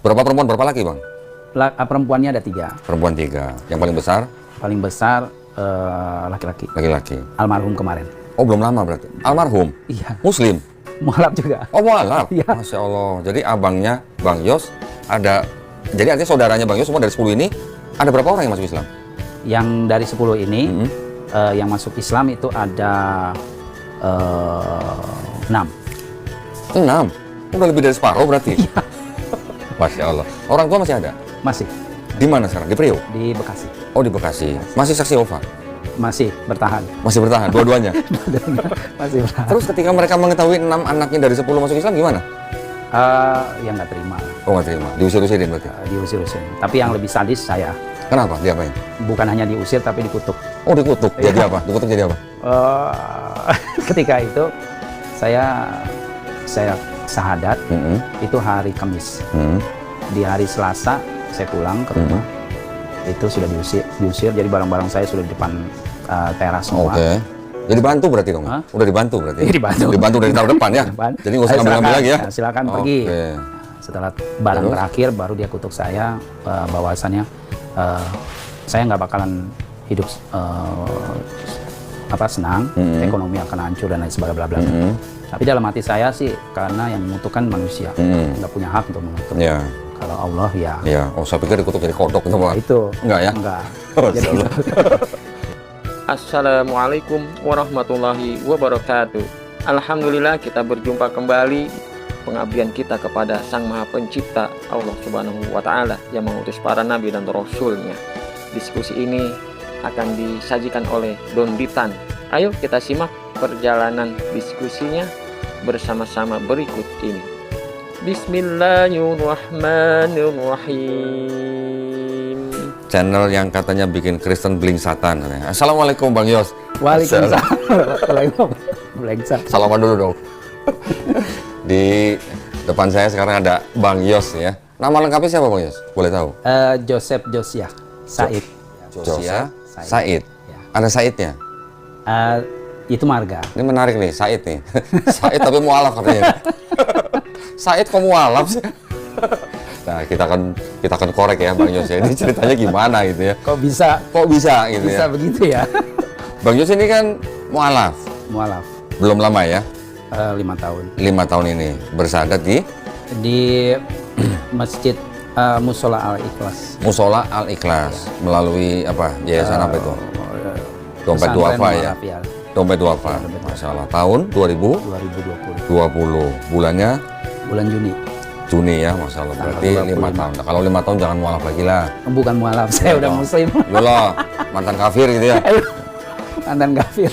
Berapa perempuan, berapa laki, Bang? Perempuannya ada 3. Perempuan 3. Yang paling besar? Paling besar laki-laki. Laki-laki. Almarhum kemarin. Oh, belum lama berarti. Almarhum? Iya. Muslim? Mualaf juga. Oh, mualaf? Iya. Masya Allah. Jadi abangnya Bang Yos ada, jadi artinya saudaranya Bang Yos semua dari 10 ini, ada berapa orang yang masuk Islam? Yang dari 10 ini, yang masuk Islam itu ada 6. 6? Udah lebih dari separuh berarti? Iya. Masya Allah. Orang tua masih ada? Masih. Di mana sekarang? Di Priok? Di Bekasi. Oh, di Bekasi. Masih saksi Yehova? Masih bertahan. Masih bertahan, dua-duanya? Masih bertahan. Terus ketika mereka mengetahui 6 anaknya dari 10 masuk Islam, gimana? Ya nggak terima. Oh, nggak terima. Diusir-usirin berarti? Diusir-usir. Tapi yang lebih sadis saya. Kenapa? Diapain? Bukan hanya diusir, tapi dikutuk. Oh, dikutuk. Jadi apa? Dikutuk jadi apa? Ketika itu saya syahadat, itu hari Kamis. Di hari Selasa saya pulang ke rumah. Itu sudah diusir, jadi barang-barang saya sudah di depan teras semua. Oke. Jadi bantu berarti dong? Udah dibantu berarti? Dibantu dari tahun depan ya? Jadi nggak usah ngambil lagi ya? Silakan pergi. Setelah barang terakhir, baru dia kutuk saya bahwasannya saya nggak bakalan hidup senang, ekonomi akan hancur dan lain sebagainya. Tapi dalam hati saya sih, karena yang mengutukkan manusia, nggak punya hak untuk mengutuk. Kalau Allah ya. Ya, oh saya pikir dikutuk jadi kodok itu Pak. Itu. Enggak ya? Enggak. Assalamualaikum warahmatullahi wabarakatuh. Alhamdulillah kita berjumpa kembali, pengabdian kita kepada Sang Maha Pencipta Allah Subhanahu wa Ta'ala yang mengutus para nabi dan rasulnya. Diskusi ini akan disajikan oleh Don Ditan. Ayo kita simak perjalanan diskusinya bersama-sama berikut ini. Bismillahirrahmanirrahim. Channel yang katanya bikin Kristen beling satan. Assalamualaikum Bang Yos. Waalaikumsalam. Salaman dulu dong. Di depan saya sekarang ada Bang Yos ya. Nama lengkapnya siapa Bang Yos? Boleh tahu? Joseph Josiah Said. Josiah Said. Ya. Ada Saidnya? Itu marga. Ini menarik nih, Said nih. Said tapi mualaf katanya. Said kok mualaf sih? Nah, kita akan korek ya Bang Yos ya. Ini ceritanya gimana gitu ya. Kok bisa gitu bisa ya? Begitu ya. Bang Yos ini kan mualaf. Mualaf. Belum lama ya? 5 tahun. 5 tahun ini bersyahadat di Masjid Musola Al-Ikhlas. Musola Al-Ikhlas melalui apa? Yayasan apa itu? Dompet Duafa ya. Dompet Duafa. Masalah tahun 2020. Bulannya? Bulan Juni ya, masalah berarti 5 tahun. Nah, kalau 5 tahun jangan mualaf lagi lah. Bukan mualaf, saya udah muslim. Loh, mantan kafir gitu ya? Mantan kafir.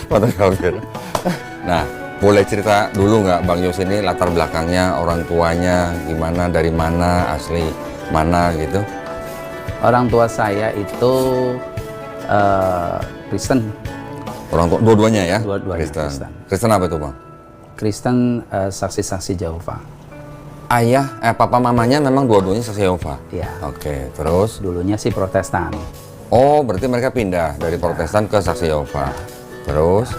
Nah, boleh cerita dulu nggak Bang Yos ini latar belakangnya, orang tuanya gimana, dari mana, asli mana gitu? Orang tua saya itu Kristen. Orang tua dua-duanya ya? Dua-duanya Kristen. Kristen apa itu Bang? Kristen saksi-saksi Yehova. Papa mamanya memang dua-duanya saksi Yehova? Iya. Oke, terus? Dulunya sih Protestan. Oh, berarti mereka pindah dari Protestan ke saksi Yehova. Terus?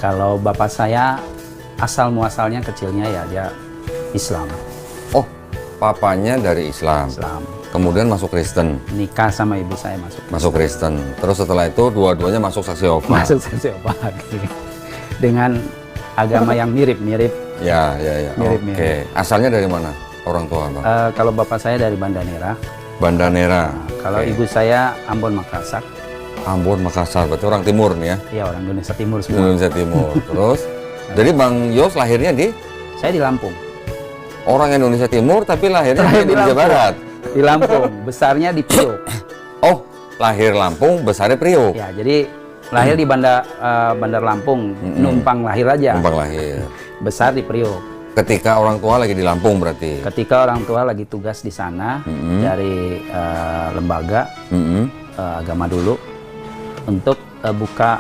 Kalau bapak saya asal muasalnya kecilnya ya dia Islam. Oh, papanya dari Islam. Kemudian masuk Kristen. Nikah sama ibu saya masuk Kristen. Terus setelah itu dua-duanya masuk saksi Yehova. Masuk saksi Yehova. Dengan agama yang mirip-mirip. Ya. Mirip-mirip. Oke. Asalnya dari mana orang tua Bang? Kalau bapak saya dari Banda Neira. Kalau ibu saya Ambon Makassar. Ambon Makassar, berarti orang timur nih ya? Iya, orang Indonesia Timur semua. Indonesia Timur. Terus, jadi Bang Yos lahirnya di? Saya di Lampung. Orang Indonesia Timur tapi lahirnya di Indonesia Barat? Di Lampung, besarnya di Priok. Oh, lahir Lampung, besarnya Priok? Ya, jadi lahir di Bandar Lampung, numpang lahir aja. Numpang lahir. Besar di Priok. Ketika orang tua lagi di Lampung berarti? Ketika orang tua lagi tugas di sana, dari lembaga agama dulu, untuk buka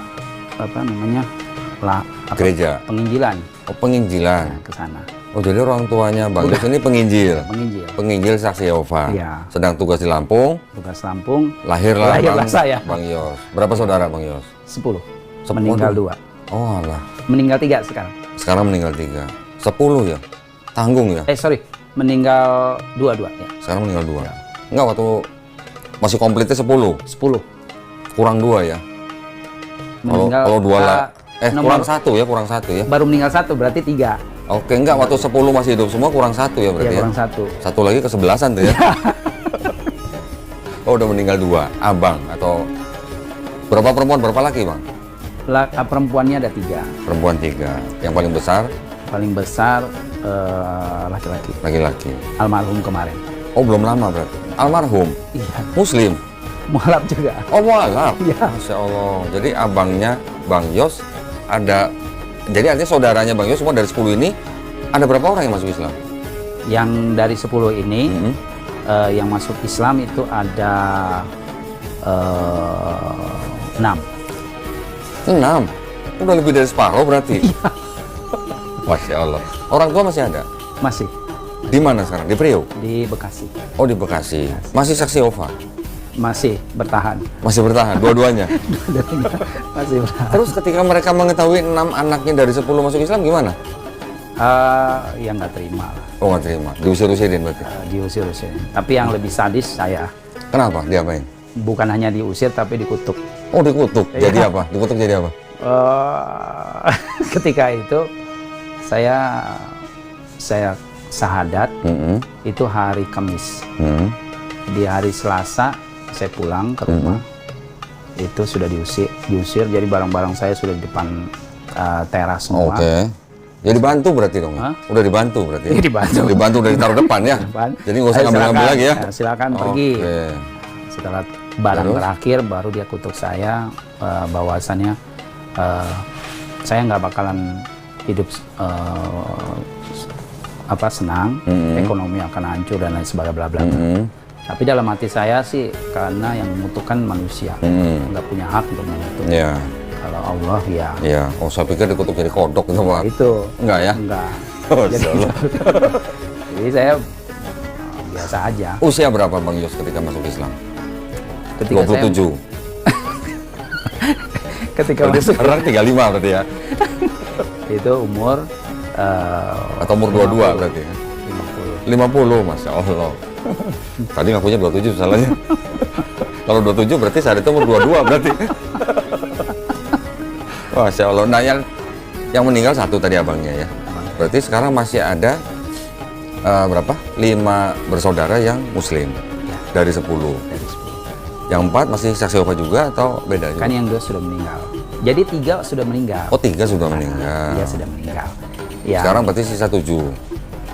gereja, penginjilan. Oh, penginjilan. Ke sana. Oh, jadi orang tuanya Bang Yos ini penginjil. Penginjil saksi Yehova. Iya. Sedang tugas di Lampung. Lahirlah saya. Bang Yos. Berapa saudara Bang Yos? 10. Meninggal 2. Oh alah. Meninggal 3 sekarang. Sekarang meninggal 3. 10 ya? Tanggung ya? Sorry. Meninggal dua ya. Sekarang meninggal 2. Enggak, waktu masih komplitnya 10. 10. Kurang 2 ya. Kalau 2 lah. Kurang 1 ya, kurang 1 ya. Baru meninggal 1 berarti 3. Oke, enggak, waktu 10 masih hidup semua kurang 1 ya berarti Ya, ya. kurang 1. Satu lagi ke-11-an tuh ya. Oh, udah meninggal 2. Abang atau berapa perempuan, berapa laki, Bang? Perempuannya ada 3. Perempuan 3. Yang paling besar Paling besar laki-laki. laki-laki. Almarhum kemarin. Oh, belum lama berarti. Almarhum. Iya. Muslim. Mualaf juga. Oh, mualaf. Iya. Masya Allah. Jadi abangnya Bang Yos ada. Jadi artinya saudaranya Bang Yos semua dari 10 ini ada berapa orang yang masuk Islam? Yang dari 10 ini yang masuk Islam itu ada 6. 6. Udah lebih dari separuh berarti. Masya Allah. Orang tua masih ada? Masih Di mana sekarang? Di Priok? di Bekasi. Oh, di Bekasi. Masih saksi Yehova? Masih bertahan. Masih bertahan, dua-duanya? Masih bertahan. Terus ketika mereka mengetahui 6 anaknya dari 10 masuk Islam gimana? Ya nggak terima lah. Oh, nggak terima. Diusir-usirin berarti? Diusir-usir. Tapi yang lebih sadis saya. Kenapa? Diapain? Bukan hanya diusir tapi dikutuk. Oh, dikutuk. Iya. Jadi apa? Dikutuk jadi apa? Ketika itu saya syahadat itu hari Kamis. Di hari Selasa saya pulang ke rumah. Itu sudah diusir. Jadi barang-barang saya sudah di depan teras semua. Oke. Ya dibantu berarti dong. Hah? Udah dibantu berarti. Iya, dibantu. Dibantu udah ditaruh depan ya. Depan. Jadi nggak usah Ayo, ngambil-ngambil silakan. lagi ya. Nah, silakan pergi. Oke. Setelah barang Terus? terakhir baru dia kutuk saya bahwasannya saya nggak bakalan hidup senang, ekonomi akan hancur dan lain sebagainya bla bla bla. Tapi dalam hati saya sih karena yang mengutukkan manusia, nggak punya hak untuk mengutuk. Iya. Kalau Allah ya Iya. Oh, saya pikir dikutuk jadi kodok gitu, Pak. itu Enggak ya? enggak. Oh, Jadi, Masya Allah. jadi saya biasa aja. Usia berapa Bang Yos ketika masuk Islam? Ketika 27. ketika Berarti masuk sekarang 35 berarti ya? itu umur Atau umur 22 berarti ya? 50, 50. Masya Allah. Tadi ngakunya 27 salahnya. Kalau 27 berarti saat itu umur 22 berarti. Masya Allah. Nah, yang meninggal 1 tadi abangnya ya. Berarti sekarang masih ada berapa? 5 bersaudara yang Muslim Ya. dari 10. Dari 10. Yang 4 masih saksi Yehova juga atau beda juga? Kan yang 2 sudah meninggal. Jadi 3 sudah meninggal. Oh, 3 sudah meninggal. Dia sudah meninggal. Ya, Sekarang berarti sisa 7.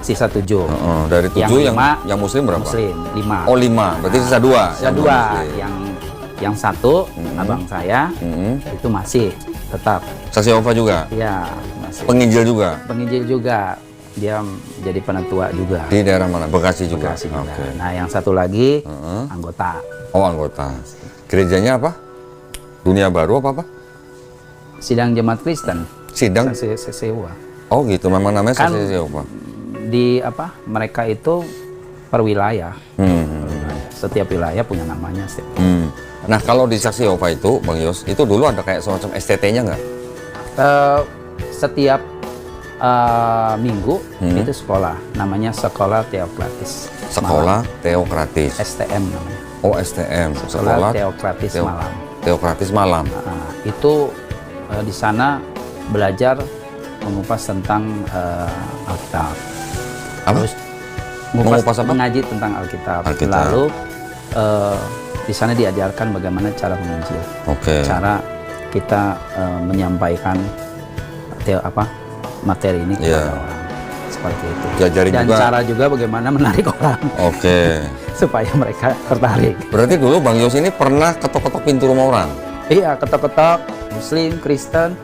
sisa 7. Dari 7 yang lima Muslim berapa? Muslim 5. Oh, 5. Berarti sisa 2. Sisa 2. Yang 1 abang saya itu masih tetap. Saksi Yehova juga? Ya, masih. Penginjil juga? Penginjil juga. Dia jadi penatua juga. Di daerah mana? Bekasi juga? Bekasi juga. Oke. Nah, yang satu lagi anggota. Oh, anggota. Gerejanya apa? Dunia Baru apa? Sidang Jemaat Kristen. Sidang? Sewa. Oh gitu, memang namanya Kan- saksi Yehova. Di mereka itu per wilayah. Hmm. Setiap wilayah punya namanya. Nah, kalau di saksi Yehova itu, Bang Yos, itu dulu ada kayak semacam STT-nya nggak? Setiap minggu itu sekolah, namanya Sekolah Teokratis. Sekolah Teokratis. STM namanya. Oh, STM. Sekolah Teokratis Malam. Teokratis Malam. Nah, itu di sana belajar mengupas tentang Alkitab. Apa? Terus Mengupas apa? mengaji tentang Alkitab. Alkitab. Lalu di sana diajarkan bagaimana cara menginjil, Oke. cara kita menyampaikan materi ini kepada Iya. orang seperti itu. Diajarin Dan juga. cara juga bagaimana menarik orang Oke. supaya mereka tertarik. Berarti dulu Bang Yos ini pernah ketok-ketok pintu rumah orang? Iya, ketok-ketok Muslim, Kristen.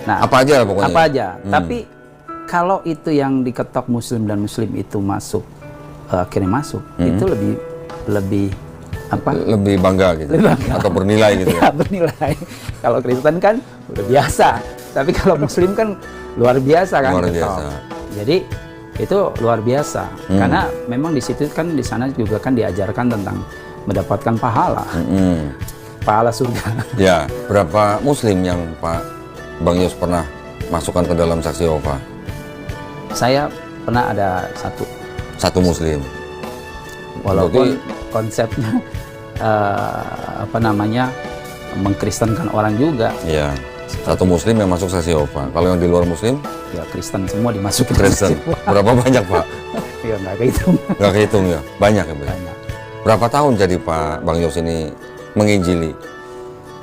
Nah, Apa aja pokoknya? apa aja. Tapi kalau itu yang diketok Muslim dan Muslim itu masuk, akhirnya masuk, itu lebih apa? Lebih bangga gitu? Lebih bangga. Atau bernilai gitu ya? Ya, bernilai. Kalau Kristen kan udah biasa, tapi kalau Muslim kan luar biasa kan. Luar diketok. biasa. Jadi itu luar biasa, karena memang di situ kan di sana juga kan diajarkan tentang mendapatkan pahala, pahala surga. Ya, berapa Muslim yang Pak Bang Yos pernah masukkan ke dalam saksi Yehova? Saya pernah ada satu. Satu Muslim. Walaupun konsepnya apa namanya mengkristenkan orang juga. Iya. Satu Muslim yang masuk saksi Yehova. Kalau yang di luar Muslim? Ya Kristen semua dimasukin. Kristen. Berapa banyak Pak? Ya nggak kehitung. Nggak kehitung ya? Banyak ya Pak? Banyak. Berapa tahun jadi Pak Bang Yos ini menginjili?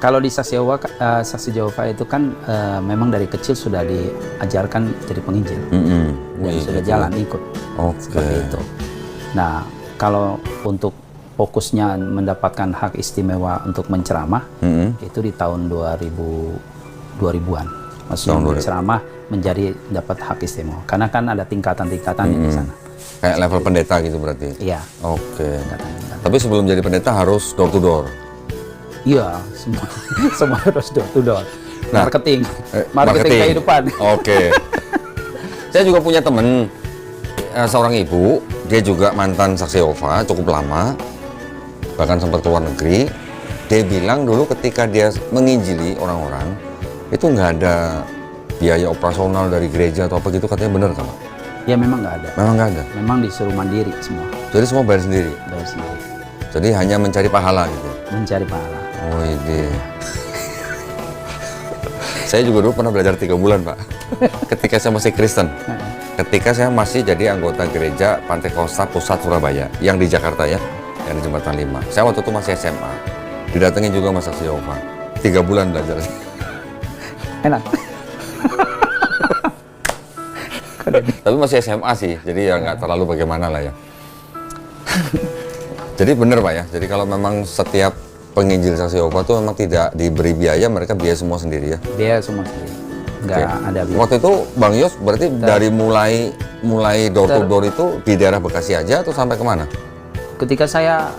Kalau di saksi Yehova itu kan memang dari kecil sudah diajarkan jadi penginjil. Dan sudah jalan ikut. Seperti itu. Nah, kalau untuk fokusnya mendapatkan hak istimewa untuk menceramah, itu di tahun 2000-an. Maksudnya menceramah menjadi dapat hak istimewa. Karena kan ada tingkatan-tingkatan di sana. Kayak level pendeta gitu berarti? Iya. Oke. Tapi sebelum jadi pendeta harus door to door? Iya, semua harus door to door. Nah, marketing kehidupan. Oke. Saya juga punya temen, seorang ibu, dia juga mantan saksi Yehova cukup lama, bahkan sempat keluar negeri. Dia bilang dulu ketika dia menginjili orang-orang, itu nggak ada biaya operasional dari gereja atau apa gitu, katanya bener kan Pak? Ya memang nggak ada. Memang nggak ada? Memang disuruh mandiri semua. Jadi semua bayar sendiri? Bayar sendiri. Jadi hanya mencari pahala gitu? Mencari pahala. Oh ide. Saya juga dulu pernah belajar 3 bulan Pak, ketika saya masih Kristen. Ketika saya masih jadi anggota gereja Pantai Kosta Pusat Surabaya, yang di Jakarta ya, yang di Jembatan 5. Saya waktu itu masih SMA, didatengin juga sama saksi Yehova. 3 bulan belajar. Enak. Tapi masih SMA sih, jadi ya nggak terlalu bagaimana lah ya. Jadi bener Pak ya, jadi kalau memang setiap penginjil saksi Yehova itu memang tidak diberi biaya, mereka biaya semua sendiri ya? Biaya semua sendiri, nggak ada biaya. Waktu itu Bang Yos berarti dari mulai door to door itu di daerah Bekasi aja atau sampai kemana? Ketika saya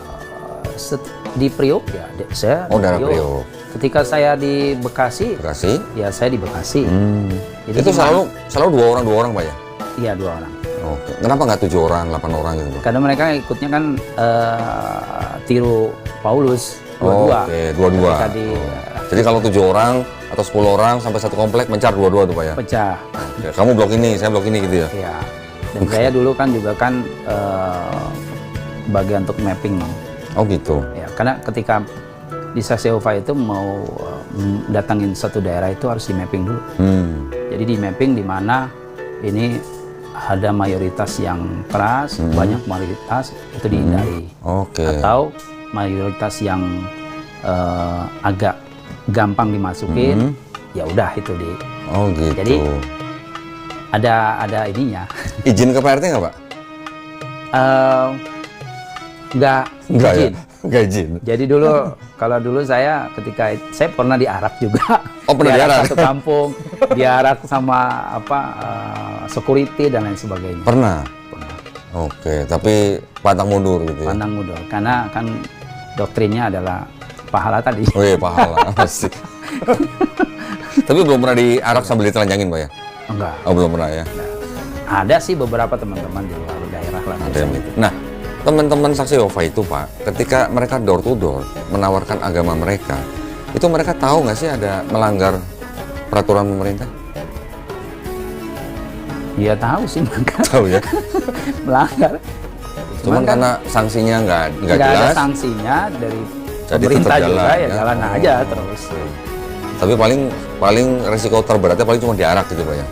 di Priok ya, saya di daerah Priok. Ketika saya di Bekasi, ya saya di Bekasi. Jadi itu selalu dua orang Pak ya? Iya, 2 orang. Oke. Kenapa nggak 7 orang, 8 orang gitu Pak? Karena mereka ikutnya kan tiru Paulus, 22. Oke, 22. Jadi kalau 7 orang atau 10 orang sampai satu komplek mencar 22 tuh Pak ya? Pecah. Oke. Kamu blok ini, saya blok ini gitu ya? Iya. Dan saya dulu kan juga kan bagian untuk mapping. Oh gitu? Ya, karena ketika di saksi Yehova itu mau datangin satu daerah itu harus di mapping dulu. Jadi di mapping di mana ini ada mayoritas yang keras, banyak mayoritas itu dihindari. Atau mayoritas yang agak gampang dimasukin, ya udah itu di. Oh gitu. Jadi ada ininya. Izin ke Pak RT nggak Pak? Nggak izin. Nggak izin. Jadi dulu kalau dulu saya ketika saya pernah diarak juga. Oh pernah diarak? Satu kampung diarak sama security dan lain sebagainya. Pernah. Oke, tapi pantang mundur gitu ya? Pantang mundur, karena kan doktrinnya adalah pahala tadi. Oh iya pahala, asik. Tapi belum pernah diarak sambil ditelanjangin Pak ya? Enggak. Oh belum pernah ya? Ada sih beberapa teman-teman di luar daerah lah. Ada yang gitu. Nah, teman-teman saksi Yehova itu Pak, ketika mereka door to door menawarkan agama mereka, itu mereka tahu nggak sih ada melanggar peraturan pemerintah? Iya tahu sih mereka. Tahu ya? Melanggar. Cuman karena sanksinya nggak jelas. Ada sanksinya dari jadi pemerintah jalan, juga ya jalan aja terus. Tapi paling resiko terberatnya paling cuma diarak gitu Pak ya?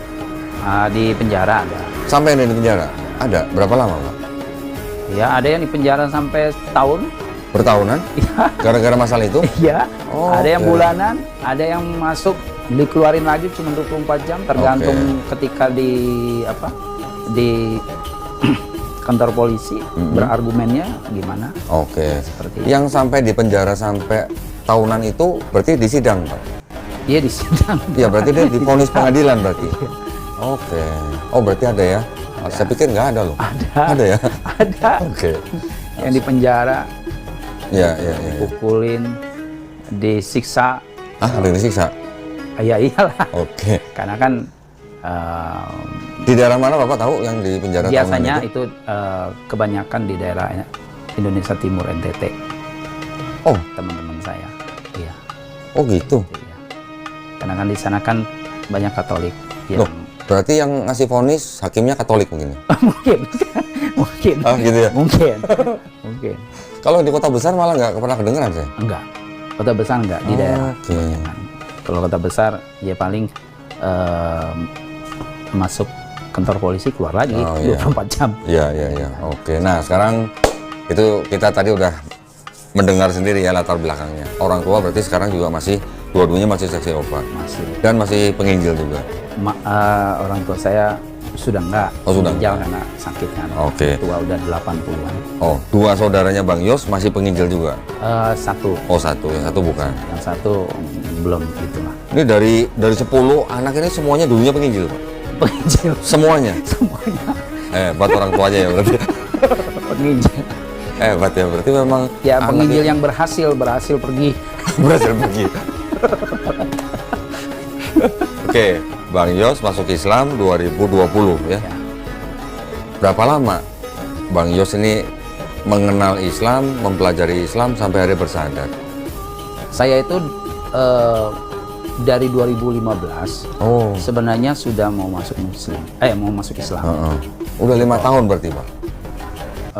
Di penjara ada. Sampai ada di penjara? Ada. Berapa lama Pak? Ya ada yang di penjara sampai tahun. Bertahunan? Iya. Gara-gara masalah itu? Iya. Ada yang bulanan, ada yang masuk dikeluarin lagi cuma 24 jam tergantung ketika di kantor polisi berargumennya gimana. Oke. Seperti itu. Yang sampai di penjara sampai tahunan itu berarti disidang Pak? Iya disidang. Iya berarti dia divonis pengadilan berarti? Oke. Oh berarti ada ya? Saya pikir nggak ada loh. Ada ya? Ada. Oke. Yang di penjara. Ya. Dipukulin, disiksa. Ah, ada yang disiksa? Ya iyalah. Oke. Karena kan di daerah mana Bapak tahu yang di penjara? Biasanya itu kebanyakan di daerah Indonesia Timur, NTT. Oh, teman-teman saya. Iya. Oh gitu. Iya. Karena kan di sana kan banyak Katolik. Loh, berarti yang ngasih vonis hakimnya Katolik mungkin? Mungkin. Mungkin. Ah, gitu ya? Mungkin. Mungkin. Kalau di kota besar malah nggak pernah kedengeran saya. Enggak. Kota besar enggak di daerah. Oke. Kalau kota besar ya paling masuk kantor polisi keluar lagi Oh, iya. 24 jam. Iya, iya, iya. Oke. Nah, sekarang itu kita tadi udah mendengar sendiri ya latar belakangnya. Orang tua berarti sekarang juga masih dua-duanya masih saksi obat Masih. dan masih penginjil juga. Orang tua saya sudah enggak Oh, sudah meninggal enggak. karena sakitnya. Oke. Tua udah 80-an. Oh, dua saudaranya Bang Yos masih penginjil juga. Satu. Oh, satu, yang satu bukan. Yang satu belum gitu lah. Ini dari 10 anak ini semuanya dulunya penginjil, Pak. Penginjil Semuanya. semuanya. Buat orang tuanya ya berarti. Penginjil. Hebat ya, berarti memang Ya anak penginjil ini yang berhasil pergi. berhasil pergi. Oke, Bang Yos masuk Islam 2020 ya. Ya. Berapa lama Bang Yos ini mengenal Islam, mempelajari Islam sampai hari bersandar? Saya itu dari 2015 Oh, sebenarnya sudah mau masuk Islam. udah 5 tahun berarti Pak?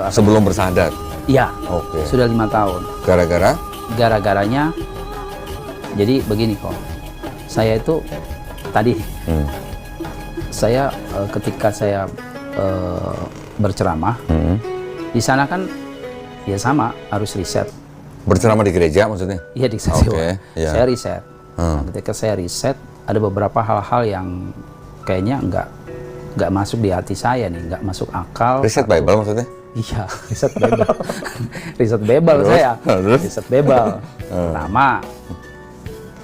Sebelum bersandar? Iya. Oke. Sudah 5 tahun. Gara-gara? Gara-garanya, jadi begini kok. Saya itu tadi, saya ketika saya berceramah di sana kan, ya sama harus riset. Berceramah di gereja maksudnya? Iya di saksi Oke, obat. iya. Saya riset. Nah, ketika saya riset, ada beberapa hal-hal yang kayaknya nggak masuk di hati saya nih, nggak masuk akal. Riset Bible maksudnya? Iya, riset Bible. Riset Bible Terus? saya. Terus? Riset Bible. Pertama,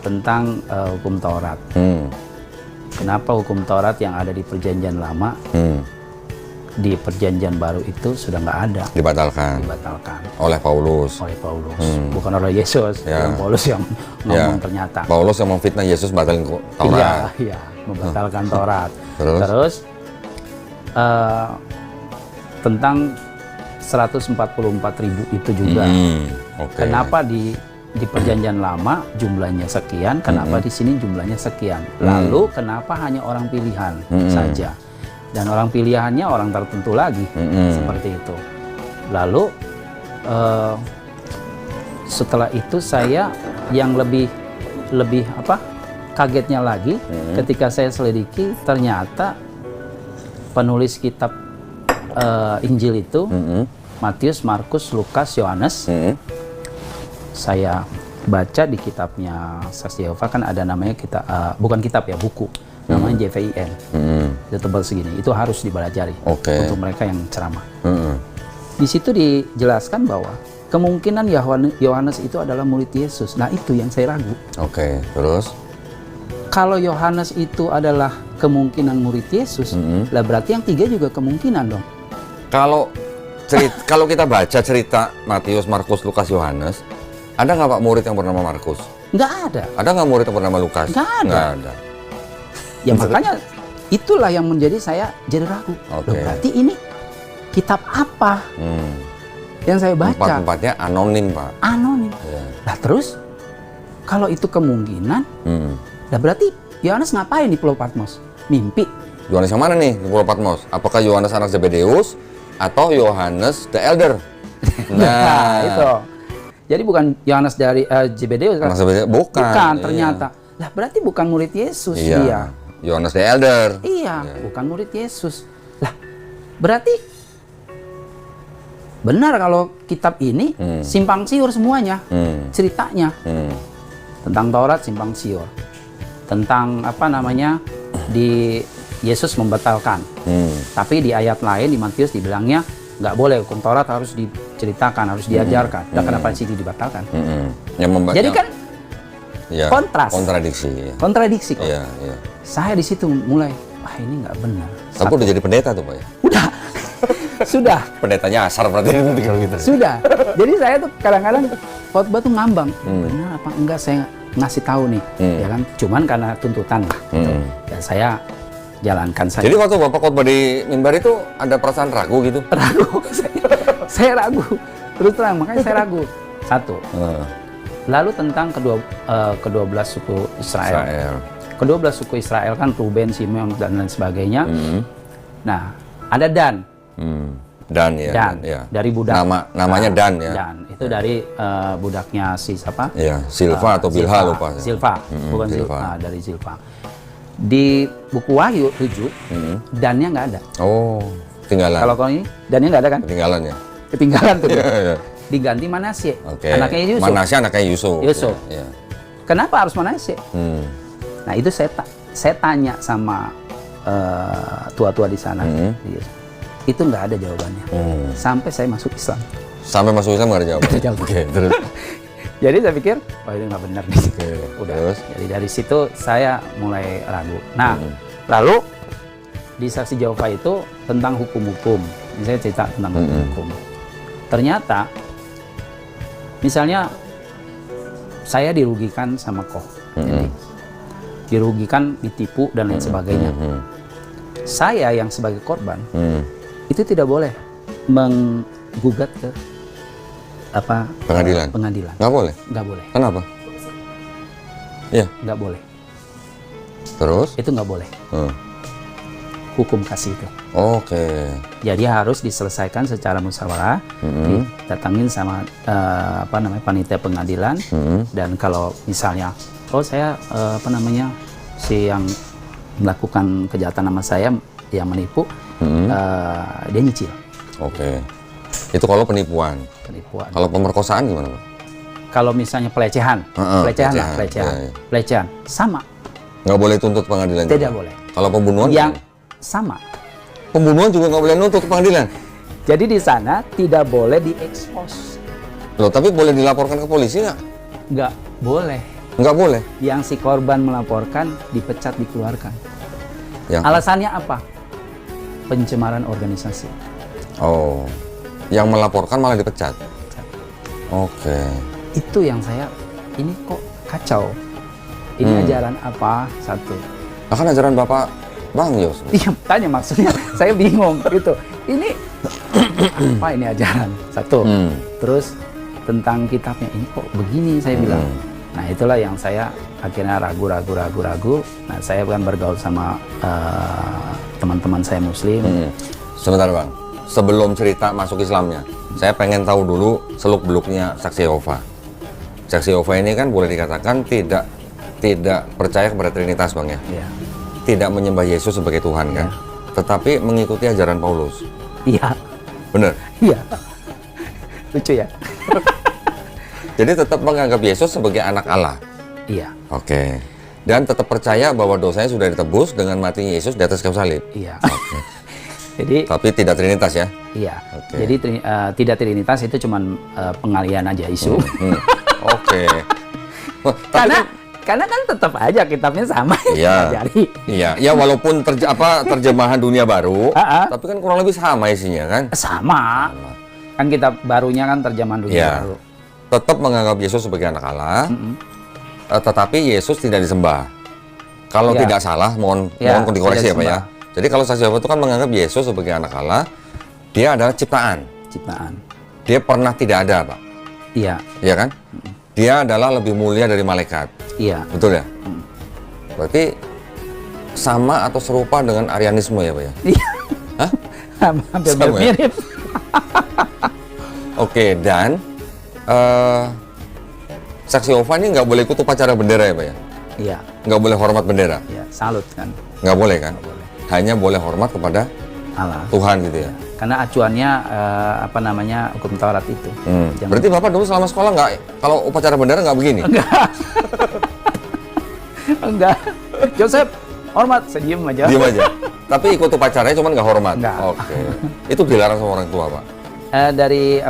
tentang hukum Taurat. Kenapa hukum Taurat yang ada di Perjanjian Lama, di Perjanjian Baru itu sudah nggak ada, Dibatalkan dibatalkan oleh Paulus. oleh Paulus, bukan oleh Yesus. Ya. Yang Paulus yang ngomong ternyata. Paulus yang memfitnah Yesus batalin Taurat. Iya, membatalkan Taurat. Terus? Tentang 144.000 itu juga. Oke. Kenapa di Perjanjian Lama jumlahnya sekian, kenapa di sini jumlahnya sekian? Lalu kenapa hanya orang pilihan saja? Dan orang pilihannya orang tertentu lagi, seperti itu. Lalu setelah itu saya yang lebih kagetnya lagi ketika saya selidiki, ternyata penulis kitab Injil itu Matius, Markus, Lukas, Yohanes. Saya baca di kitabnya Saksi Yehova kan ada namanya bukan kitab ya, buku namanya JVIN. Itu tebal segini, itu harus dipelajari untuk mereka yang ceramah. Di situ dijelaskan bahwa kemungkinan Yohanes itu adalah murid Yesus. Nah itu yang saya ragu. Oke, terus? Kalau Yohanes itu adalah kemungkinan murid Yesus, lah berarti yang 3 juga kemungkinan dong. Kalau kita baca cerita Matius, Markus, Lukas, Yohanes, ada nggak Pak murid yang bernama Markus? Nggak ada. Ada nggak murid yang bernama Lukas? Nggak ada. Nggak ada. Ya makanya itulah yang menjadi saya jadi ragu. Oke. Loh, berarti ini kitab apa yang saya baca? Empat-empatnya anonim Pak. Anonim. Iya. Nah terus kalau itu kemungkinan, nah berarti Yohanes ngapain di Pulau Patmos? Mimpi. Yohanes yang mana nih di Pulau Patmos? Apakah Yohanes anak Zebedeus atau Yohanes the Elder? Nah itu. Jadi bukan Yohanes dari Zebedeus kan? Anak Zebedeus? Bukan. Bukan Iya. ternyata. Lah berarti bukan murid Yesus Iya. dia. Yohanes the Elder. Iya, bukan murid Yesus. Lah, berarti benar kalau kitab ini simpang siur semuanya. Ceritanya tentang Taurat simpang siur. Tentang di Yesus membatalkan. Tapi di ayat lain di Matius dibilangnya nggak boleh, hukum Taurat harus diceritakan, harus diajarkan. Nah, kenapa sih dibatalkan? Jadi kan ya, kontras. kontradiksi. Ya. Kontradiksi kok. Iya, iya. Saya di situ mulai, wah ini nggak benar. Tapi udah jadi pendeta tuh Pak ya? Udah, sudah, Pendetanya asar berarti kalau gitu. sudah. Jadi saya tuh kadang-kadang khotbah tuh ngambang, benar apa enggak saya ngasih tahu nih, ya kan? Cuman karena tuntutan lah, gitu. Dan saya jalankan saja. Jadi waktu Bapak khotbah di mimbar itu ada perasaan ragu gitu? Ragu, saya ragu. Terus terang, makanya saya ragu. Satu. Lalu tentang kedua-belas suku Israel. Kedua-belas suku Israel kan Ruben, Simeon dan lain sebagainya. Nah, ada Dan. Dan ya. Dan ya. dari budak. Namanya Dan ya. Dan itu dari budaknya si siapa? Iya, Silva atau Bilha lupa. Silva, bukan Silva. Silva, dari Silva. Di buku Wahyu 7, dannya nggak ada. Oh, ketinggalan. Kalau ini dannya nggak ada kan? Ketinggalan ya. Ketinggalan tuh. Iya, iya. Diganti Manasye, Oke. anaknya Yusuf. Manasye anaknya Yusuf. Yusuf. Ya. Kenapa harus Manasye? Hmm. Nah itu saya tanya sama tua-tua di sana. Itu nggak ada jawabannya. Sampai saya masuk Islam. Sampai masuk Islam nggak ada jawaban. Nggak ada jawaban. Oke, terus. Jadi saya pikir, oh itu nggak benar nih. Oke, Udah. terus? Jadi dari situ saya mulai ragu. Nah, lalu di Saksi Jehovah itu tentang hukum-hukum. Misalnya cerita tentang hukum-hukum. Ternyata, misalnya saya dirugikan sama koh, jadi dirugikan, ditipu dan lain sebagainya. Saya yang sebagai korban itu tidak boleh menggugat ke Pengadilan. Pengadilan. Nggak boleh. Nggak boleh. Kenapa? Iya. Nggak boleh. Terus? Itu nggak boleh. Hukum kasih itu. Oke. Jadi harus diselesaikan secara musyawarah, didatangin sama panitia pengadilan, dan kalau misalnya, saya si yang melakukan kejahatan sama saya, yang menipu, dia nyicil. Oke. Itu kalau penipuan. Penipuan. Kalau pemerkosaan gimana, Pak? Kalau misalnya pelecehan, pelecehan. pelecehan, sama, Nggak boleh tuntut pengadilan. tidak juga? boleh. Kalau pembunuhan? Yang gimana? sama. Pembunuhan juga nggak boleh nuntut ke pengadilan. Jadi di sana tidak boleh diekspos, Loh, tapi boleh dilaporkan ke polisi nggak? nggak boleh. Nggak boleh. Yang si korban melaporkan dipecat, dikeluarkan. Yang Alasannya apa? Pencemaran organisasi. Oh, yang melaporkan malah dipecat. Oke. Itu yang saya, ini kok kacau. Ini ajaran apa? Satu. Nah, kan ajaran Bapak Bang Yos. Iya, tanya maksudnya. Saya bingung gitu. Ini apa ini ajaran? Satu. Terus tentang kitabnya, ini kok begini, saya bilang. Nah, itulah yang saya akhirnya ragu. Nah, saya kan bergaul sama teman-teman saya Muslim. Sebentar Bang, sebelum cerita masuk Islamnya, saya pengen tahu dulu seluk-beluknya Saksi Yehova. Saksi Yehova ini kan boleh dikatakan tidak percaya kepada Trinitas Bang ya. Iya. Tidak menyembah Yesus sebagai Tuhan kan, tetapi mengikuti ajaran Paulus. Iya. Bener? Iya. Lucu ya? Jadi tetap menganggap Yesus sebagai anak Allah. Iya. Oke. Dan tetap percaya bahwa dosanya sudah ditebus dengan matinya Yesus di atas kayu salib. Iya. Oke. Jadi Tapi tidak Trinitas ya? iya. Oke. Jadi tidak Trinitas itu cuman pengalian aja isu. Oke. Wah, tapi Karena kan tetap aja kitabnya sama. Iya. Jadi iya, walaupun terjemahan dunia baru, tapi kan kurang lebih sama isinya kan? sama. Kan kitab barunya kan terjemahan dunia Iya. baru. Tetap menganggap Yesus sebagai anak Allah, tetapi Yesus tidak disembah. Kalau Iya. tidak salah, mohon dikoreksi ya Pak ya. Jadi kalau Saksi Yehova itu kan menganggap Yesus sebagai anak Allah, dia adalah ciptaan. Dia pernah tidak ada Pak, Iya. iya kan? Dia adalah lebih mulia dari malaikat, Iya. betul ya? Berarti sama atau serupa dengan Arianisme ya Pak ya? Iya. Hah? Hampir Sama ya? mirip. Oke, dan Saksi Yehova ini nggak boleh ikut upacara bendera ya Pak ya? Iya. Nggak boleh hormat bendera? Iya. Salut kan. Nggak boleh kan? Hanya boleh hormat kepada Allah. Tuhan gitu ya? Karena acuannya hukum Taurat itu. Jangan- Berarti Bapak dulu selama sekolah nggak, kalau upacara bendera nggak begini? Enggak. Joseph, hormat, saya diem aja. Diam aja? Tapi ikut upacaranya cuman nggak hormat? Nggak. Oke. Itu dilarang sama orang tua Pak? Dari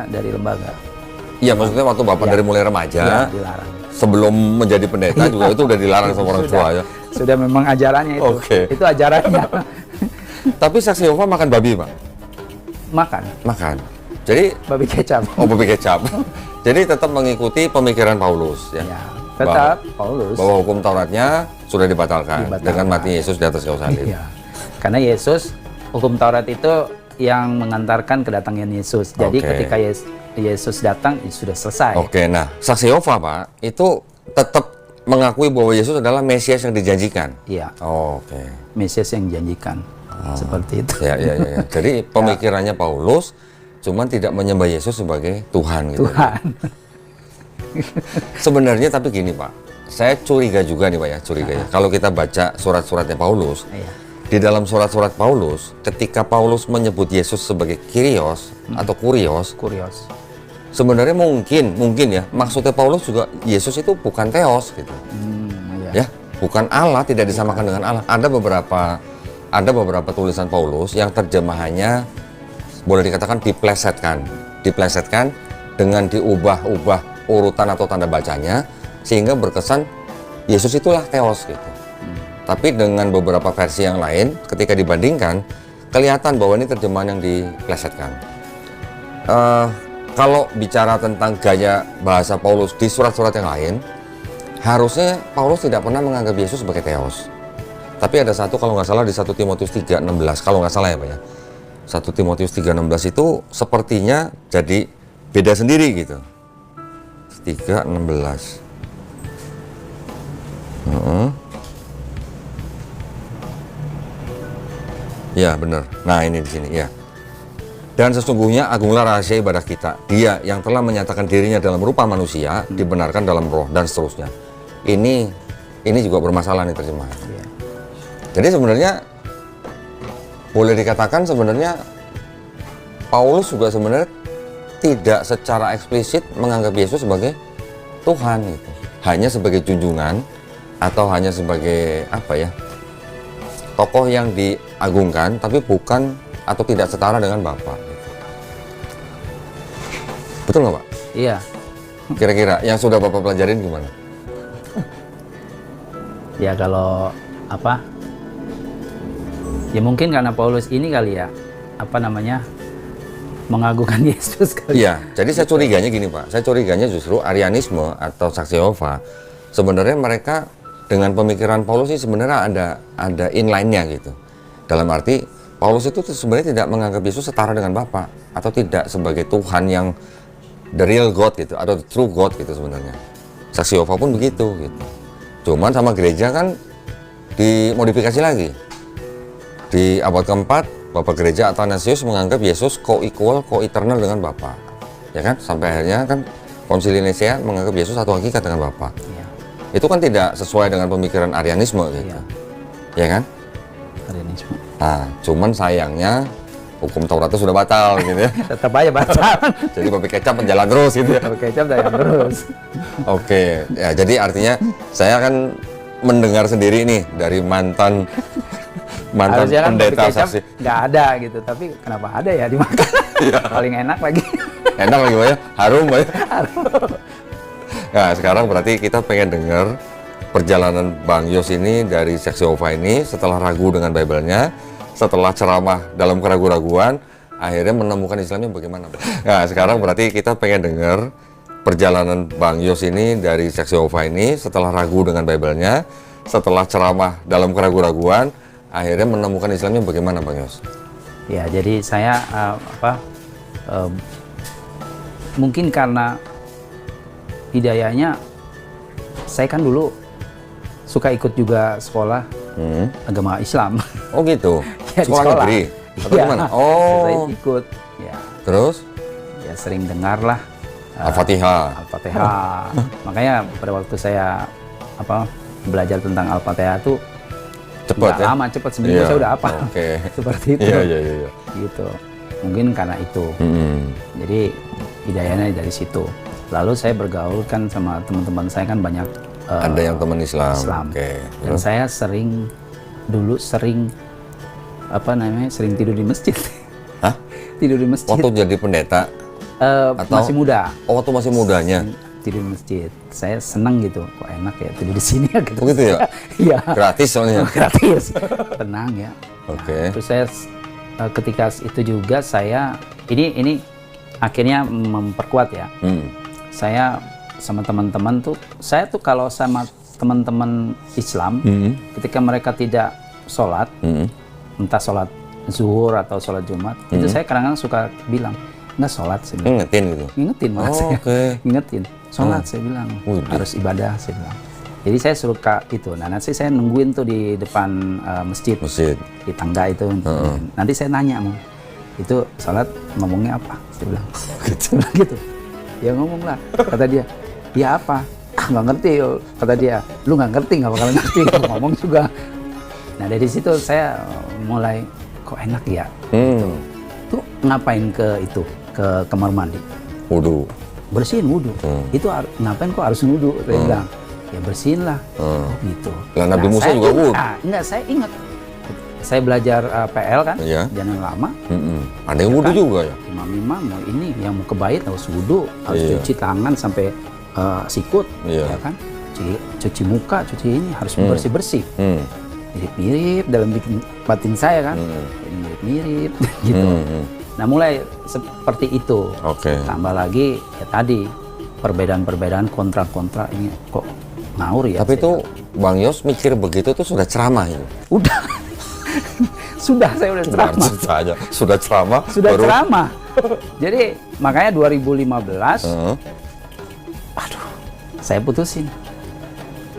dari lembaga. Iya, maksudnya waktu Bapak Iya. dari mulai remaja, Iya, dilarang. sebelum menjadi pendeta juga itu udah dilarang sama orang tua ya? Sudah memang ajarannya itu. Oke. Itu ajarannya. Tapi Saksi Yehova makan babi Pak? Makan Makan. Jadi, babi kecap. babi kecap. Jadi tetap mengikuti pemikiran Paulus ya? Ya, tetap Paulus. Bahwa hukum Tauratnya sudah dibatalkan dengan mati Yesus di atas kayu salib. Iya. Karena Yesus, hukum Taurat itu yang mengantarkan kedatangan Yesus. Jadi Oke. ketika Yesus datang, itu sudah selesai. Oke, nah Saksi Yehova Pak, itu tetap mengakui bahwa Yesus adalah Mesias yang dijanjikan. Iya, Oke. Mesias yang dijanjikan. Seperti itu. Ya. Jadi pemikirannya Paulus cuman tidak menyembah Yesus sebagai Tuhan gitu. Tuhan. Sebenarnya tapi gini Pak, saya curiga juga nih Pak ya, Kalau kita baca surat-suratnya Paulus, di dalam surat-surat Paulus, ketika Paulus menyebut Yesus sebagai Kyrios atau Kurios, sebenarnya mungkin ya, maksudnya Paulus juga Yesus itu bukan Theos gitu. Ya, bukan Allah, tidak disamakan dengan Allah. Ada beberapa tulisan Paulus yang terjemahannya boleh dikatakan diplesetkan dengan diubah-ubah urutan atau tanda bacanya sehingga berkesan Yesus itulah Theos gitu. Tapi dengan beberapa versi yang lain ketika dibandingkan kelihatan bahwa ini terjemahan yang diplesetkan. Kalau bicara tentang gaya bahasa Paulus di surat-surat yang lain, harusnya Paulus tidak pernah menganggap Yesus sebagai Theos. Tapi ada satu, kalau nggak salah di 1 Timotius 3:16, kalau nggak salah ya Pak ya. 1 Timotius 3:16 itu sepertinya jadi beda sendiri gitu. 3:16. Ya benar. Nah ini di sini ya. Dan sesungguhnya agunglah rahasia ibadah kita. Dia yang telah menyatakan dirinya dalam rupa manusia, dibenarkan dalam roh dan seterusnya. Ini juga bermasalah nih terjemahan. Jadi sebenarnya boleh dikatakan sebenarnya Paulus juga sebenarnya tidak secara eksplisit menganggap Yesus sebagai Tuhan gitu. Hanya sebagai junjungan atau hanya sebagai tokoh yang diagungkan, tapi bukan atau tidak setara dengan Bapa gitu. Betul nggak Pak? Iya. Kira-kira yang sudah Bapak pelajarin gimana? Ya kalau ya mungkin karena Paulus ini kali ya, mengagungkan Yesus kali. Iya, jadi saya curiganya gini Pak, saya curiganya justru Arianisme atau Saksi Yehova, sebenarnya mereka dengan pemikiran Paulus ini sebenarnya ada inline-nya gitu. Dalam arti Paulus itu sebenarnya tidak menganggap Yesus setara dengan Bapa atau tidak sebagai Tuhan yang the real God gitu atau the true God gitu sebenarnya. Saksi Yehova pun begitu gitu. Cuman sama gereja kan dimodifikasi lagi. Di abad keempat, Bapak Gereja Athanasius menganggap Yesus co-equal, co-eternal dengan Bapa. Ya kan? Sampai akhirnya kan Konsili Nisea menganggap Yesus satu hakikat dengan Bapa. Itu kan tidak sesuai dengan pemikiran Arianisme gitu. Ya kan? Arianisme. Nah, cuman sayangnya hukum Taurat itu sudah batal gitu ya. Tetap aja batal. Jadi babi kecap jalan terus gitu ya. Babi kecap jalan terus. Oke, ya jadi artinya saya kan mendengar sendiri nih dari mantan Harusnya kan pendeta babi kecap saksi. nggak ada gitu, tapi kenapa ada ya dimakan? Paling enak lagi. Enak lagi Pak ya, harum Pak ya. Nah sekarang berarti kita pengen dengar perjalanan Bang Yos ini dari Saksi Yehova ini setelah ragu dengan Bible-nya, setelah ceramah dalam keraguan-raguan, akhirnya menemukan Islamnya bagaimana Bang? Nah sekarang berarti kita pengen dengar perjalanan Bang Yos ini dari Saksi Yehova ini setelah ragu dengan Bible-nya, setelah ceramah dalam keraguan-raguan, akhirnya menemukan Islamnya bagaimana Bang Yos? Ya jadi saya mungkin karena hidayahnya, saya kan dulu suka ikut juga sekolah agama Islam. Oh gitu? Ya, sekolah negeri? Atau ya, gimana? saya Oh. ikut. Ya. Terus? Ya sering dengar lah Al-Fatihah. Al-Fatihah. Makanya pada waktu saya belajar tentang Al-Fatihah itu Cepat ya? lama, cepat seminggu saya udah apa. Oke. Seperti itu. Iya. Gitu. Mungkin karena itu. Jadi hidayahnya dari situ. Lalu saya bergaul kan sama teman-teman saya kan banyak ada yang teman Islam. Oke. Dan saya dulu sering tidur di masjid. Hah? Tidur di masjid. Waktu jadi pendeta? Masih muda. Oh, waktu masih mudanya? Tidur di masjid. Saya senang gitu. Kok enak ya tidur di sini ya gitu. Begitu ya? Iya. Gratis soalnya? Gratis. Tenang ya. Oke. Terus saya ketika itu juga saya ini akhirnya memperkuat ya. Saya sama teman-teman saya tuh kalau sama teman-teman Islam ketika mereka tidak sholat, entah sholat zuhur atau sholat Jumat, itu saya kadang-kadang suka bilang nggak sholat sih. Ingetin gitu? Ngingetin malah saya. Okay. Ngingetin sholat saya bilang harus ibadah saya bilang. Jadi saya suruh itu. Nah, nanti saya nungguin tuh di depan masjid. Di tangga itu. Nanti saya nanya, Mang, itu salat ngomongnya apa? Saya bilang, gitu. Ya ngomong lah, kata dia. Ya apa? Nggak ngerti, kata dia. Lu nggak ngerti, nggak bakal ngerti. Ngomong juga. Nah, dari situ saya mulai, kok enak ya? Tuh ngapain ke kamar mandi? Wudu. Bersihin wudu. Itu ngapain kok harus wudu? Saya bilang. Ya bersihin lah, gitu. Lah Nabi Musa juga wudu. Enggak, saya ingat. Saya belajar PL kan, jangan lama. Ada yang wudu juga ya? Imam-imam mau ini, yang mau ke bait harus wudu, harus cuci tangan sampai sikut, ya kan? Cuci muka, cuci ini, harus bersih-bersih. Mirip-mirip dalam batin saya kan, mirip-mirip gitu. Nah mulai seperti itu. Tambah lagi ya tadi perbedaan-perbedaan kontra-kontra ini kok ngawur ya. Tapi itu Bang Yos mikir begitu tuh sudah ceramah itu? Udah. Saya udah ceramah. Sudah ceramah. Sudah baru... ceramah. Jadi makanya 2015, aduh, saya putusin.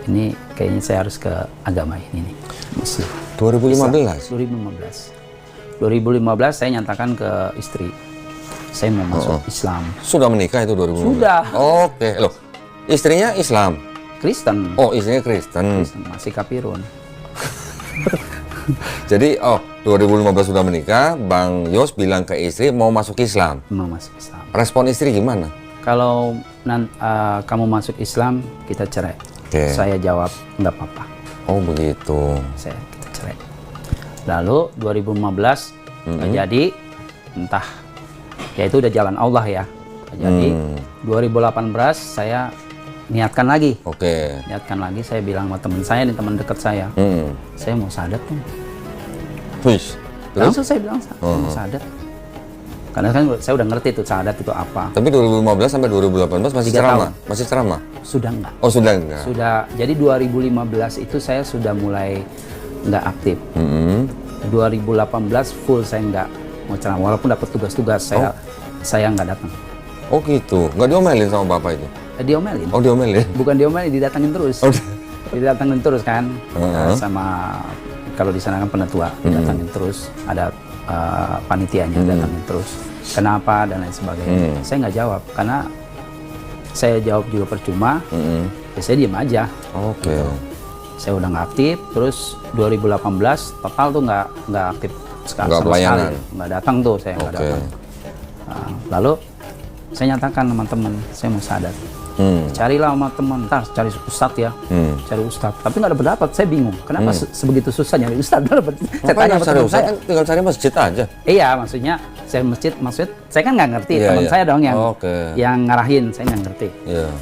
Ini kayaknya saya harus ke agama ini nih. Muslim. 2015? 2015 saya nyatakan ke istri. Saya mau masuk Islam. Sudah menikah itu 2015? Sudah. Oke. Loh, istrinya Islam? Kristen. Oh, istrinya Kristen. Masih kafirun. Jadi, 2015 sudah menikah, Bang Yos bilang ke istri mau masuk Islam? Mau masuk Islam. Respon istri gimana? Kalau kamu masuk Islam, kita cerai. Saya jawab, nggak apa-apa. Oh, begitu. Kita cerai. Lalu 2015 jadi, entah, ya itu udah jalan Allah ya. Jadi 2018 saya niatkan lagi. Niatkan lagi, saya bilang sama teman saya nih, teman dekat saya. Saya mau syahadat tuh. Langsung saya bilang, saya mau syahadat. Karena kan saya udah ngerti tuh syahadat itu apa. Tapi 2015 sampai 2018 masih ceramah? Masih ceramah? Sudah enggak. Oh, sudah enggak? Sudah. Jadi 2015 itu saya sudah mulai nggak aktif. 2018 full saya nggak mau ceramah. Walaupun dapat tugas-tugas, saya nggak datang. Oh gitu? Nggak diomelin sama bapak itu? Diomelin. Oh, diomelin? Bukan diomelin, didatangin terus. Didatangin terus kan, sama kalau di sana kan penetua, didatangin terus. Ada panitianya, datangin terus. Kenapa dan lain sebagainya. Saya nggak jawab karena saya jawab juga percuma. Ya saya diem aja. Gitu. Saya udah nggak aktif. Terus 2018 total tuh nggak aktif sama sekali. Nggak datang tuh saya nggak datang. Lalu saya nyatakan sama teman, saya mau syahadat. Carilah sama teman, ntar cari ustadz ya, cari ustadz. Tapi nggak dapat, saya bingung. Kenapa sebegitu susah nyari ustadz? Saya tanya sama teman saya, tinggal cari masjid aja. Iya, maksudnya saya maksud saya kan nggak ngerti. Teman saya dong yang ngarahin, saya nggak ngerti.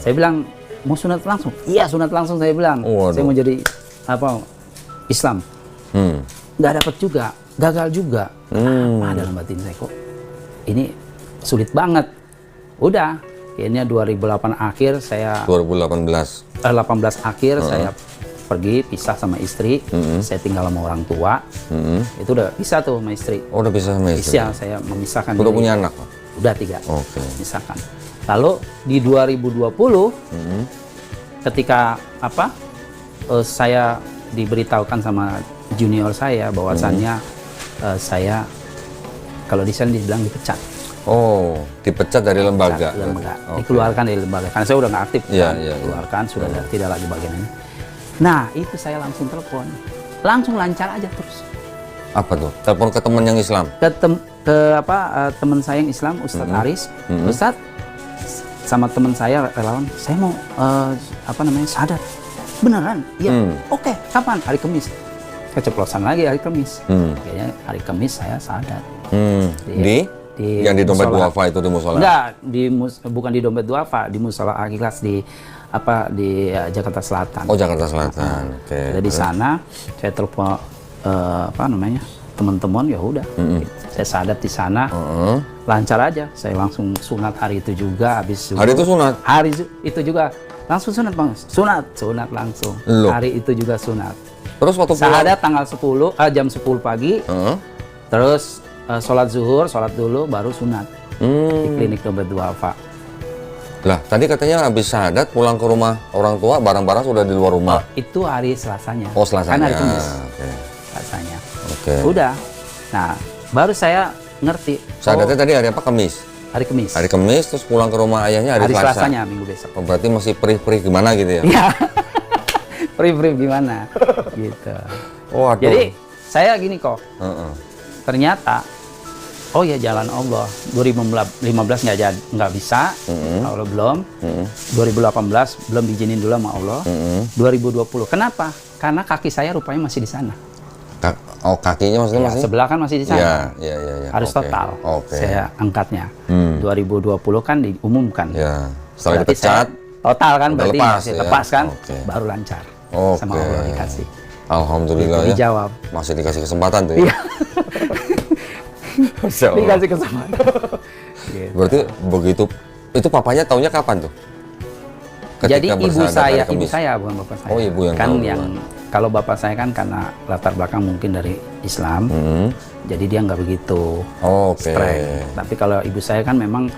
Saya bilang mau sunat langsung. Iya, sunat langsung saya bilang. Saya mau jadi Islam. Nggak dapat juga, gagal juga. Apa dalam batin saya kok ini sulit banget. Udah. Akhirnya 2008 akhir saya 18 akhir saya pergi pisah sama istri. Saya tinggal sama orang tua. Itu udah bisa tuh sama istri. Oh, udah bisa sama istri. Bisa, saya memisahkan. Udah punya anak? Udah 3. Misalkan. Lalu di 2020 ketika saya diberitahukan sama junior saya bahwasannya saya kalau di sana dibilang dipecat. Oh, dipecat dari lembaga. Dikeluarkan dari lembaga. Karena saya udah nggak aktif. Dikeluarkan, sudah tidak lagi bagian ini. Nah, itu saya langsung telepon. Langsung lancar aja terus. Apa tuh? Telepon ke teman yang Islam? Teman saya yang Islam, Ustadz Aris. Ustadz, sama teman saya relawan, saya mau syahadat. Beneran? Iya. Oke, kapan? Hari Kamis. Keceplosan lagi hari Kamis. Kayaknya hari Kamis saya syahadat. Yang di Dompet Duafa itu di musola? Enggak, bukan di Dompet Duafa, di musola Al-Ikhlas di Jakarta Selatan. Oh, Jakarta Selatan. Jadi di sana saya telepon teman-teman, ya udah. Saya syahadat di sana. Lancar aja. Saya langsung sunat hari itu juga, habis hari itu sunat. Hari itu juga langsung sunat, Bang. Sunat langsung. Loh. Hari itu juga sunat. Terus waktu syahadat tanggal 10 jam 10 pagi. Terus sholat zuhur, sholat dulu, baru sunat di klinik Dompet Duafa. Lah, tadi katanya habis syahadat pulang ke rumah orang tua, barang-barang sudah di luar rumah. Itu hari Selasanya. Oh, Selasanya. Kan hari Kamis. Oke. Selasanya. Oke. Udah. Nah, baru saya ngerti. Syahadatnya tadi hari apa? Kamis. Hari Kamis. Hari Kamis terus pulang ke rumah ayahnya hari Selasa. Selasanya minggu besok. Oh, berarti masih perih-perih gimana gitu ya? Iya. Free gimana? Gitu. Waduh. Jadi saya gini kok. Heeh. Ternyata oh ya jalan Allah 2015 nggak bisa Allah belum 2018 belum diizinin dulu sama Allah 2020 kenapa? Karena kaki saya rupanya masih di sana. Oh, kakinya maksudnya Ya, masih? sebelah kan masih di sana. Iya. Harus Oke. total Oke. saya angkatnya 2020 kan diumumkan. Ya, setelah Berarti dipecat. saya total kan udah berarti lepas, masih ya? lepas kan Oke. baru lancar sama Oke. Allah dikasih. Alhamdulillah ya. Dijawab. Masih dikasih kesempatan tuh ya. Iya. Masya Allah. Dikasih kesempatan. Gitu. Berarti begitu itu papanya taunya kapan tuh? Ketika Jadi ibu bersyahadat hari saya Kamis. bukan bapak saya. Oh, ibu yang kan tahu yang kalau bapak saya kan karena latar belakang mungkin dari Islam, jadi dia nggak begitu Oke. streng. Tapi kalau ibu saya kan memang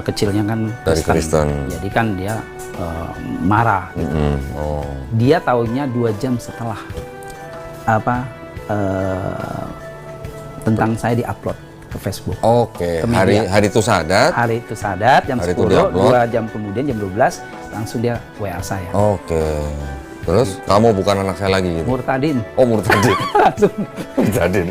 kecilnya kan Dari Kristen. jadi kan dia marah. Gitu. Oh. Dia taunya 2 jam setelah tentang saya diupload ke Facebook. Oke. Ke media. Hari itu syahadat. Hari itu sadat jam Hari itu 10, diupload. 2 jam kemudian jam 12 langsung dia WA saya. Oke. Terus kamu bukan anak saya lagi gitu. Murtadin. Oh, murtadin. Langsung Murtadin.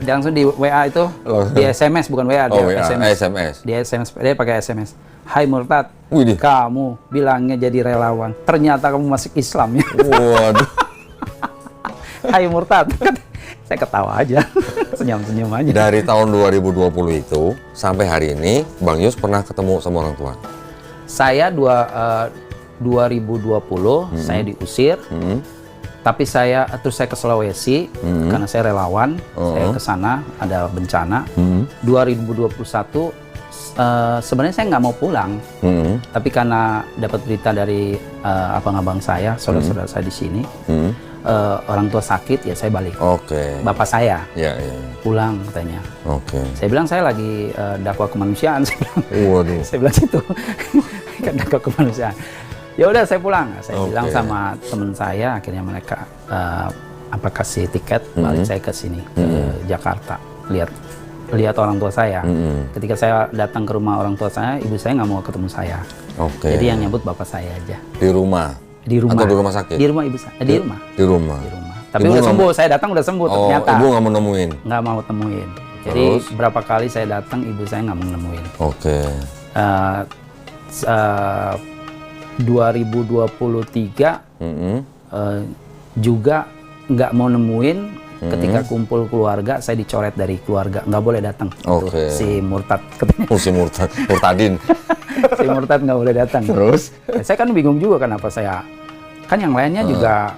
langsung di WA itu di SMS bukan WA Oh, dia WA, SMS. SMS. Dia SMS dia pakai SMS. Hai Murtad, Widih. kamu bilangnya jadi relawan, ternyata kamu masuk Islam ya. Waduh. Hai Murtad, saya ketawa aja, senyum-senyum aja. Dari tahun 2020 itu sampai hari ini, Bang Yus pernah ketemu sama orang tua? Saya 2020 saya diusir, tapi terus saya ke Sulawesi karena saya relawan, saya ke sana ada bencana. 2021 sebenarnya saya nggak mau pulang, tapi karena dapat berita dari abang-abang saya, saudara-saudara saya di sini, orang tua sakit, ya saya balik. Oke. Bapak saya Ya. pulang katanya. Oke. Saya bilang saya lagi dakwah kemanusiaan, saya bilang. Waduh. Saya bilang situ kan dakwah kemanusiaan. Ya udah saya pulang. Saya Oke. bilang sama teman saya, akhirnya mereka kasih tiket balik saya ke sini ke Jakarta. Lihat orang tua saya. Ketika saya datang ke rumah orang tua saya, ibu saya nggak mau ketemu saya. Oke. Jadi yang nyebut bapak saya aja. Di rumah? Di rumah. Atau di rumah sakit? Di rumah ibu saya. Di rumah. Di rumah. Di rumah. Tapi Ibu udah nggak sembuh. Saya datang udah sembuh Oh, ternyata. ibu nggak mau nemuin? Nggak mau temuin. Jadi Terus? berapa kali saya datang, ibu saya nggak mau nemuin. Oke. 2023 juga nggak mau nemuin. Ketika kumpul keluarga, saya dicoret dari keluarga, nggak boleh datang. Itu Oke. si Murtad katanya. Oh, si Murtadin. Si Murtad nggak boleh datang. Terus? Ya, saya kan bingung juga kenapa saya, kan yang lainnya juga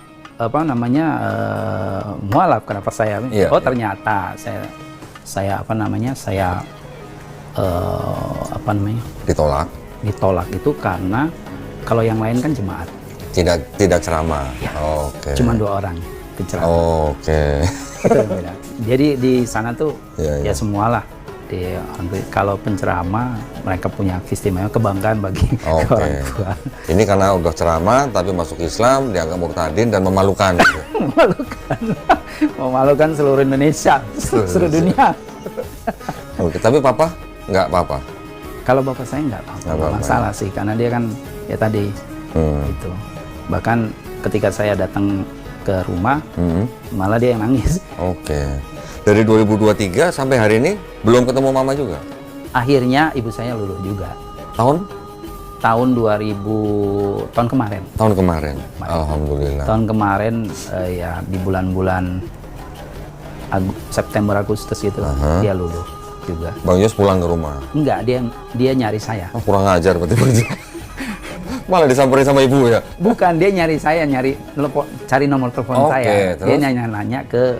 mualaf, kenapa saya? Iya, Oh iya. ternyata saya Ditolak? ditolak itu karena kalau yang lain kan jemaat, Tidak ceramah? Ya. Oke. cuma 2 orang penceramah. Oke. Itu yang beda. Jadi di sana tuh Iya, iya. semualah. Kalau penceramah mereka punya istimewa, kebanggaan bagi Oke. orang tua. Ini karena udah ceramah tapi masuk Islam, dianggap murtadin dan memalukan. Gitu. Memalukan seluruh Indonesia, seluruh dunia. Oke, tapi papa nggak apa-apa? Kalau bapak saya nggak apa-apa, Nggak nggak apa-apa, masalah sih, karena dia kan ya tadi gitu. Bahkan ketika saya datang ke rumah, malah dia yang nangis. Oke. Dari 2023 sampai hari ini belum ketemu mama juga? Akhirnya ibu saya luluh juga. Tahun Tahun kemarin. Tahun kemarin. Alhamdulillah. Tahun kemarin ya di bulan-bulan September Agustus itu dia luluh juga. Bang Yus pulang ke rumah. Enggak, dia nyari saya. Oh, kurang ajar berarti. Malah disamperin sama ibu ya? Bukan, dia nyari saya, cari nomor telepon Oke, saya. terus? Dia nanya ke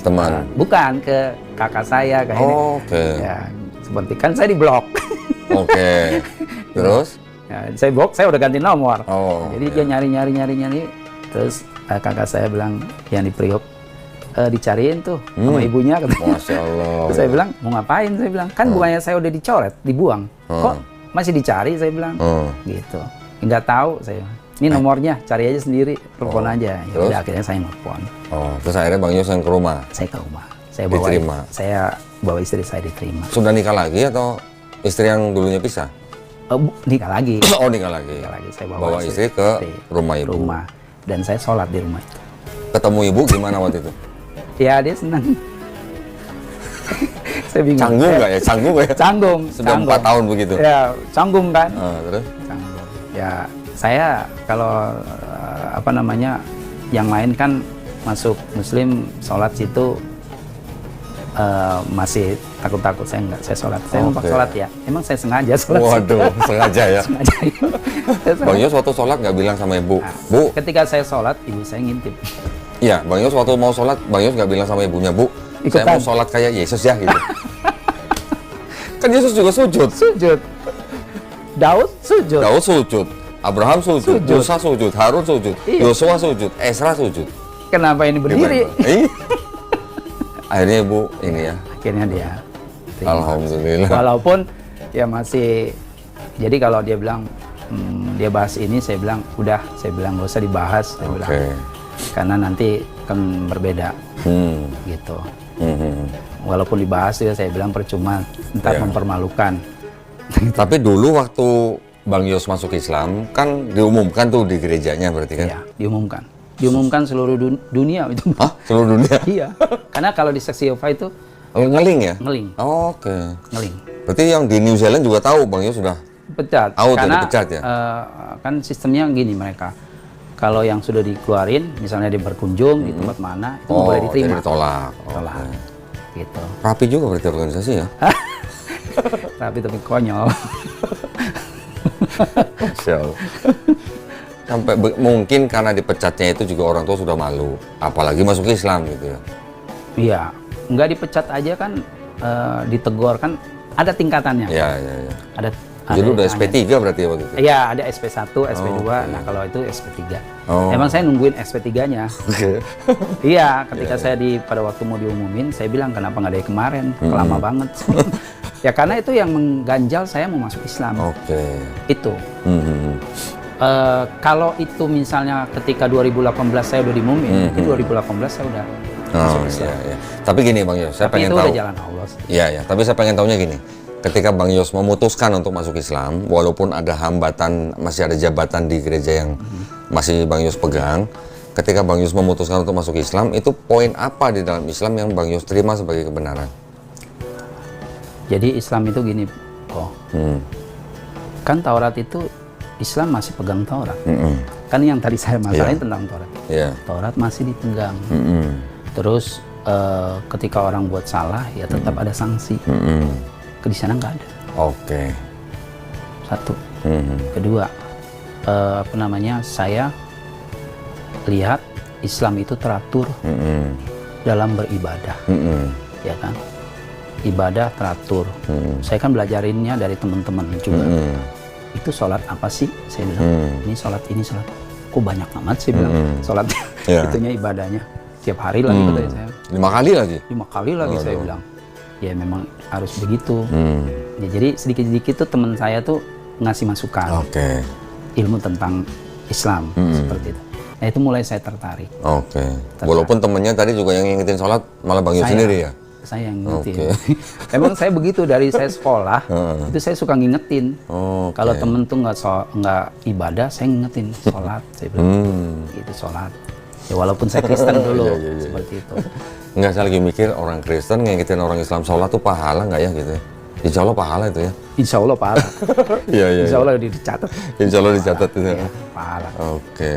Teman. bukan, ke kakak saya kayak ini. Oke. Ya, seperti kan saya diblok. Oke. Terus? Ya, saya blok, saya udah ganti nomor. Oh, Jadi oke. dia nyari. Terus kakak saya bilang yang di Priok, dicariin tuh sama ibunya. Masya Allah. Terus saya bilang, mau ngapain? Saya bilang, kan bukannya saya udah dicoret, dibuang. Kok masih dicari, saya bilang. Oh. Gitu. Nggak tahu saya. Ini nomornya, cari aja sendiri, telepon aja. Ya Terus? udah, akhirnya saya nelfon. Oh, terus akhirnya Bang Yos yang ke rumah. Saya ke rumah. Diterima. Saya bawa istri saya diterima. Sudah nikah lagi atau istri yang dulunya pisah? Nikah lagi. Oh, nikah lagi. Nikah lagi. Saya Bawa istri ke rumah ibu. Rumah. Dan saya sholat di rumah itu. Ketemu ibu gimana waktu itu? Ya, dia senang. Saya bingung. Canggung nggak ya? Canggung nggak ya? Canggung. Sudah canggung. 4 tahun begitu? Ya, canggung kan. Terus? Canggung. Ya, saya kalau yang lain kan masuk muslim sholat situ masih takut-takut. Saya enggak, saya sholat. Saya numpang sholat ya. Emang saya sengaja sholat. Waduh, sengaja ya. Sengaja. Bang Yos waktu sholat nggak bilang sama ibu, Bu. Ketika saya sholat, ibu saya ngintip. Iya, Bang Yos waktu mau sholat, Bang Yos nggak bilang sama ibunya, Bu, Ikutan. saya mau sholat kayak Yesus ya gitu. Kan Yesus juga sujud. Sujud. Daud sujud. Daud sujud, Abraham sujud, Sujud. Musa sujud, Harun sujud, Iya. Yosua sujud, Ezra sujud. Kenapa ini berdiri? Akhirnya ibu ini ya. Akhirnya dia terima. Alhamdulillah. Walaupun ya masih, jadi kalau dia bilang dia bahas ini, saya bilang udah, saya bilang nggak usah dibahas, saya bilang, karena nanti kan berbeda gitu. Walaupun dibahas ya, saya bilang percuma, ntar mempermalukan. Tapi dulu waktu Bang Yos masuk Islam kan diumumkan tuh di gerejanya berarti kan? Iya, diumumkan seluruh dunia itu. Hah? Seluruh dunia? Iya, karena kalau di Saksi Yehova itu Ngeling ya? ngeling, Oke. ngeling. Berarti yang di New Zealand juga tahu Bang Yos sudah Pecat. Tahu tuh Karena dipecat ya? kan sistemnya gini mereka. Kalau yang sudah dikeluarin, misalnya dia berkunjung di tempat mana, itu nggak boleh diterima. jadi ditolak. Tolak. Oke. Gitu. Rapi juga berarti organisasi ya? Tapi konyol. Masya Allah. Sampai mungkin karena dipecatnya itu juga orang tua sudah malu, apalagi masuk Islam gitu ya. Iya, nggak dipecat aja kan, ditegur kan ada tingkatannya. Iya. Ada. Jadi udah hanya- SP3 berarti ya waktu itu? Iya, ada SP1, SP2. oke. Nah, kalau itu SP3. Oh. Emang saya nungguin SP3-nya. Oke. Iya, ketika saya pada waktu mau diumumin, saya bilang kenapa nggak dari kemarin, lama banget. Ya karena itu yang mengganjal saya mau masuk Islam. Oke. Itu. Kalau itu misalnya ketika 2018 saya udah diumumin, mungkin 2018 saya udah masuk Islam. Iya. Tapi gini Bang Yos, saya Tapi pengen itu tahu. udah jalan Allah. Iya. Tapi saya pengen tahunya gini. Ketika Bang Yos memutuskan untuk masuk Islam, walaupun ada hambatan, masih ada jabatan di gereja yang masih Bang Yos pegang, ketika Bang Yos memutuskan untuk masuk Islam, itu poin apa di dalam Islam yang Bang Yos terima sebagai kebenaran? Jadi Islam itu gini, kan Taurat itu Islam masih pegang Taurat. Kan yang tadi saya masalahin tentang Taurat. Iya. Taurat masih dipegang. Terus ketika orang buat salah ya tetap ada sanksi. Di sana nggak ada. Oke. Satu. Kedua, saya lihat Islam itu teratur dalam beribadah, ya kan? Ibadah teratur. Saya kan belajarinnya dari teman-teman juga. Itu sholat apa sih? Saya bilang, ini sholat, ini sholat. Kok banyak amat sih bilang sholat? Itunya ibadahnya. Tiap hari lagi katanya saya. 5 kali lagi? 5 kali lagi saya bilang. Ya memang harus begitu. Ya, jadi sedikit-sedikit tuh teman saya tuh ngasih masukan. Oke. Ilmu tentang Islam seperti itu. Nah itu mulai saya tertarik. Oke. Walaupun temennya tadi juga yang ngingetin sholat, malah Bang Yos sendiri ya? Saya yang ngingetin. Emang saya begitu dari saya sekolah, itu saya suka ngingetin. Kalau temen tuh nggak ibadah, saya ngingetin sholat. Saya bilang, gitu sholat. Ya walaupun saya Kristen dulu, seperti itu. Enggak, saya lagi mikir orang Kristen ngingetin orang Islam sholat tuh pahala nggak ya gitu ya? Insya Allah pahala itu ya? Insya Allah pahala. Iya. Insya Allah dicatat. Insya Allah dicatat itu. Ya, pahala. Oke.